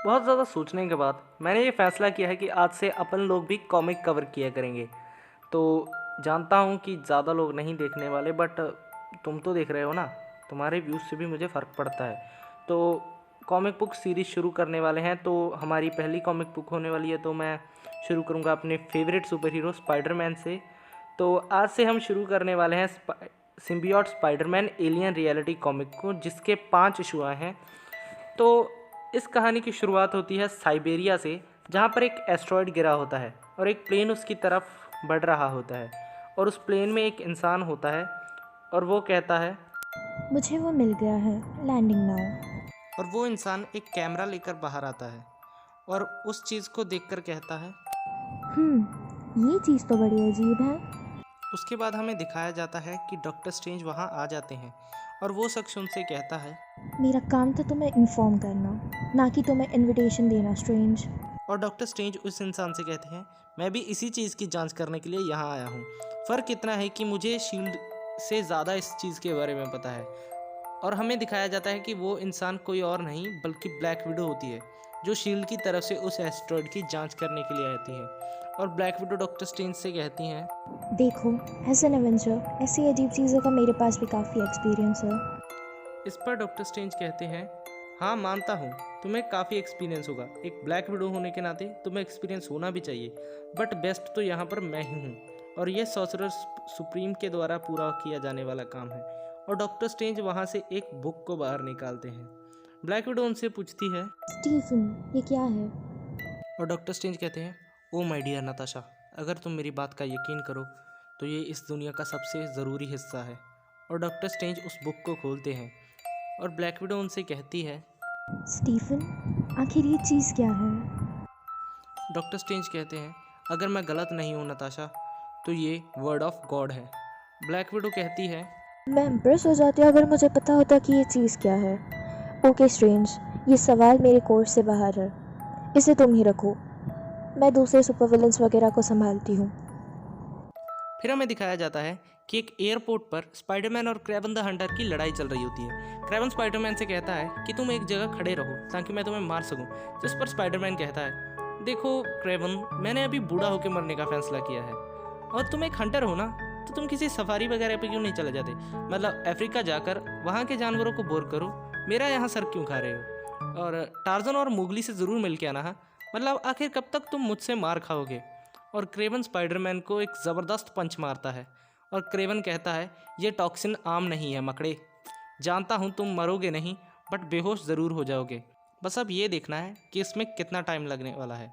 बहुत ज़्यादा सोचने के बाद मैंने ये फ़ैसला किया है कि आज से अपन लोग भी कॉमिक कवर किया करेंगे। तो जानता हूँ कि ज़्यादा लोग नहीं देखने वाले, बट तुम तो देख रहे हो ना, तुम्हारे व्यूज़ से भी मुझे फ़र्क पड़ता है। तो कॉमिक बुक सीरीज़ शुरू करने वाले हैं, तो हमारी पहली कॉमिक बुक होने वाली है। तो मैं शुरू करूँगा अपने फेवरेट सुपर हीरो स्पाइडरमैन से। तो आज से हम शुरू करने वाले हैं symbiote Spiderman alien reality comic को, जिसके 5 इशू आए हैं। तो इस कहानी की शुरुआत होती है साइबेरिया से, जहाँ पर एक एस्ट्रॉयड गिरा होता है और एक प्लेन उसकी तरफ बढ़ रहा होता है, और उस प्लेन में एक इंसान होता है और वो कहता है, मुझे वो मिल गया है। Landing now. और वो इंसान एक कैमरा लेकर बाहर आता है और उस चीज़ को देखकर कहता है। ये चीज़ तो बड़ी अजीब है। उसके बाद हमें दिखाया जाता है कि डॉक्टर स्ट्रेंज वहाँ आ जाते हैं और वो शख्स उनसे कहता है। मेरा काम था तुम्हें इन्फॉर्म करना, ना कि तुम्हें इनविटेशन देना, स्ट्रेंज। और डॉक्टर स्ट्रेंज उस इंसान से कहते हैं, मैं भी इसी चीज़ की जांच करने के लिए यहाँ आया हूँ। फ़र्क इतना है कि मुझे शील्ड से ज़्यादा इस चीज़ के बारे में पता है। और हमें दिखाया जाता है कि वो इंसान कोई और नहीं बल्कि ब्लैक विडो होती है, जो शील्ड की तरफ से उस एस्ट्रॉयड की जांच करने के लिए आती है। और ब्लैक विडो डॉक्टर स्ट्रेंज से कहती हैं। देखो, एज एन एवेंजर ऐसी अजीब चीज़ों का मेरे पास भी काफ़ी एक्सपीरियंस है। इस पर डॉक्टर स्ट्रेंज कहते हैं, हाँ मानता हूँ, तुम्हें काफ़ी एक्सपीरियंस होगा। एक ब्लैक विडो होने के नाते तुम्हें एक्सपीरियंस होना भी चाहिए, बट बेस्ट तो यहाँ पर मैं ही हूँ, और यह सॉर्सरर सुप्रीम के द्वारा पूरा किया जाने वाला काम है। और डॉक्टर स्ट्रेंज वहाँ से एक बुक को बाहर निकालते हैं। ब्लैक विडो उनसे पूछती है। स्टीफन, ये क्या है? और डॉक्टर स्ट्रेंज कहते हैं, ओ माय डियर नताशा, अगर तुम मेरी बात का यकीन करो तो ये इस दुनिया का सबसे ज़रूरी हिस्सा है। और डॉक्टर स्ट्रेंज उस बुक को खोलते हैं और ब्लैक विडो उनसे कहती है। स्टीफन, आखिर ये चीज़ क्या है? डॉक्टर स्ट्रेंज कहते हैं, अगर मैं गलत नहीं हूँ नताशा, तो ये वर्ड ऑफ गॉड है। ब्लैक विडो कहती है। मैं इम्प्रेस हो जाती अगर मुझे पता होता कि ये चीज़ क्या है। ओके स्ट्रेंज, ये सवाल मेरे कोर्स से बाहर है। इसे तुम ही रखो, मैं दूसरे सुपर विलन्स वगैरह को संभालती हूँ। फिर हमें दिखाया जाता है कि एक एयरपोर्ट पर स्पाइडरमैन और क्रेवन द हंटर की लड़ाई चल रही होती है। क्रेवन स्पाइडरमैन से कहता है कि तुम एक जगह खड़े रहो ताकि मैं तुम्हें मार सकूं। जिस पर स्पाइडरमैन कहता है, देखो क्रेवन, मैंने अभी बूढ़ा होकर मरने का फैसला किया है, और तुम एक हंटर हो ना, तो तुम किसी सफारी वगैरह पे क्यों नहीं चले जाते? मतलब अफ्रीका जाकर वहाँ के जानवरों को बोर करो, मेरा यहाँ सर क्यों खा रहे हो? और टार्जन और मोगली से ज़रूर मिल के आना। हाँ, मतलब आखिर कब तक तुम मुझसे मार खाओगे? और क्रेवन स्पाइडरमैन को एक ज़बरदस्त पंच मारता है और क्रेवन कहता है, ये टॉक्सिन आम नहीं है मकड़े, जानता हूँ तुम मरोगे नहीं, बट बेहोश ज़रूर हो जाओगे। बस अब ये देखना है कि इसमें कितना टाइम लगने वाला है।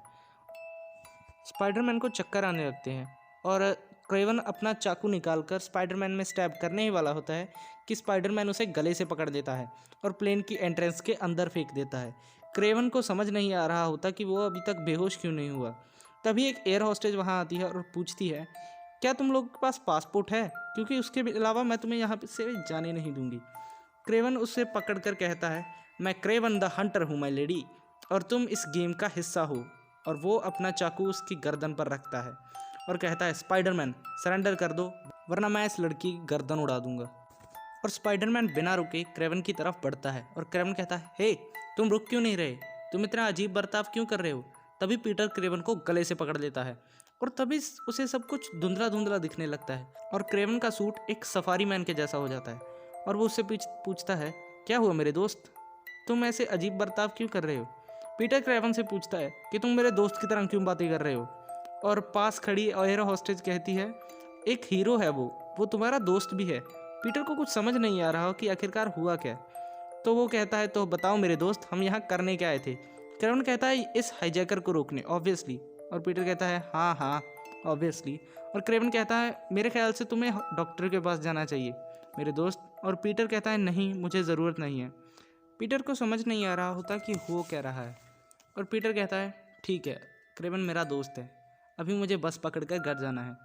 स्पाइडरमैन को चक्कर आने लगते हैं और क्रेवन अपना चाकू निकालकर स्पाइडरमैन में स्टैब करने ही वाला होता है कि स्पाइडरमैन उसे गले से पकड़ लेता है और प्लेन की एंट्रेंस के अंदर फेंक देता है। क्रेवन को समझ नहीं आ रहा होता कि वो अभी तक बेहोश क्यों नहीं हुआ। तभी एक एयर हॉस्टेज वहाँ आती है और पूछती है, क्या तुम लोग के पास पासपोर्ट है? क्योंकि उसके अलावा मैं तुम्हें यहाँ से जाने नहीं दूंगी। क्रेवन उससे पकड़कर कहता है, मैं क्रेवन द हंटर हूँ माय लेडी, और तुम इस गेम का हिस्सा हो। और वो अपना चाकू उसकी गर्दन पर रखता है और कहता है, स्पाइडरमैन सरेंडर कर दो, वरना मैं इस लड़की की गर्दन उड़ा दूंगा। और स्पाइडरमैन बिना रुके क्रेवन की तरफ बढ़ता है और क्रेवन कहता है, हे तुम रुक क्यों नहीं रहे? तुम इतना अजीब बर्ताव क्यों कर रहे हो? तभी पीटर क्रेवन को गले से पकड़ लेता है और तभी उसे सब कुछ धुंधला धुंधला दिखने लगता है और क्रेवन का सूट एक सफारी मैन के जैसा हो जाता है। और वो उससे पूछता है, क्या हुआ मेरे दोस्त, तुम ऐसे अजीब बर्ताव क्यों कर रहे हो? पीटर क्रेवन से पूछता है कि तुम मेरे दोस्त की तरह क्यों बातें कर रहे हो? और पास खड़ी एयर हॉस्टेज कहती है, एक हीरो है वो तुम्हारा दोस्त भी है। पीटर को कुछ समझ नहीं आ रहा कि आखिरकार हुआ क्या। तो वो कहता है, तो बताओ मेरे दोस्त, हम यहाँ करने क्या आए थे? क्रेवन कहता है, इस हाईजैकर को रोकने, ऑब्वियसली। और पीटर कहता है, हाँ हाँ ऑब्वियसली। और क्रेवन कहता है, मेरे ख्याल से तुम्हें डॉक्टर के पास जाना चाहिए मेरे दोस्त। और पीटर कहता है, नहीं मुझे ज़रूरत नहीं है। पीटर को समझ नहीं आ रहा होता कि हो क्या रहा है। और पीटर कहता है, ठीक है, क्रेवन मेरा दोस्त है, अभी मुझे बस पकड़कर घर जाना है।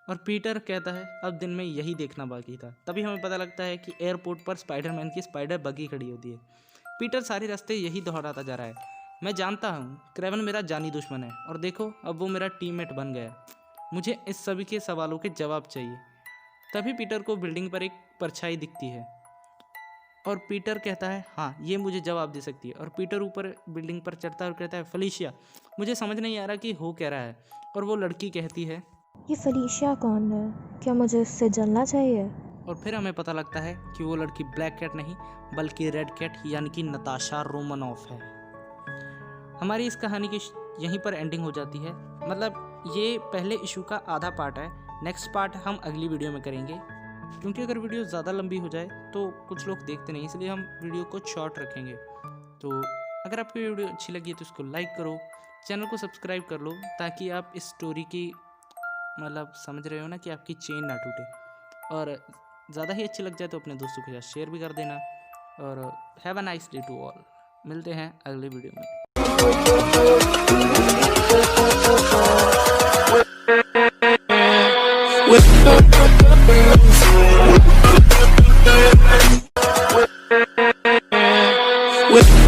और पीटर कहता है, अब दिन में यही देखना बाकी था। तभी हमें पता लगता है कि एयरपोर्ट पर स्पाइडरमैन की स्पाइडर बगी खड़ी होती है। पीटर सारे रास्ते यही दोहराता जा रहा है, मैं जानता हूँ क्रेवन मेरा जानी दुश्मन है, और देखो अब वो मेरा टीममेट बन गया, मुझे इस सभी के सवालों के जवाब चाहिए। तभी पीटर को बिल्डिंग पर एक परछाई दिखती है और पीटर कहता है हाँ ये मुझे जवाब दे सकती है। और पीटर ऊपर बिल्डिंग पर चढ़ता है और कहता है फेलिशिया मुझे समझ नहीं आ रहा कि हो क्या रहा है। और वो लड़की कहती है ये फेलिशिया कौन है? क्या मुझे उससे जलना चाहिए? और फिर हमें पता लगता है कि वो लड़की ब्लैक कैट नहीं बल्कि रेड कैट यानी कि नताशा रोमनॉफ है। हमारी इस कहानी की यहीं पर एंडिंग हो जाती है। मतलब ये पहले इशू का आधा पार्ट है, नेक्स्ट पार्ट हम अगली वीडियो में करेंगे, क्योंकि अगर वीडियो ज़्यादा लंबी हो जाए तो कुछ लोग देखते नहीं, इसलिए हम वीडियो को शॉर्ट रखेंगे। तो अगर आपको वीडियो अच्छी लगी है तो इसको लाइक करो, चैनल को सब्सक्राइब कर लो, ताकि आप इस स्टोरी की मतलब समझ रहे हो ना कि आपकी चेन ना टूटे। और ज़्यादा ही अच्छी लग जाए तो अपने दोस्तों के साथ शेयर भी कर देना। और have a nice day to all. मिलते हैं अगले वीडियो में। With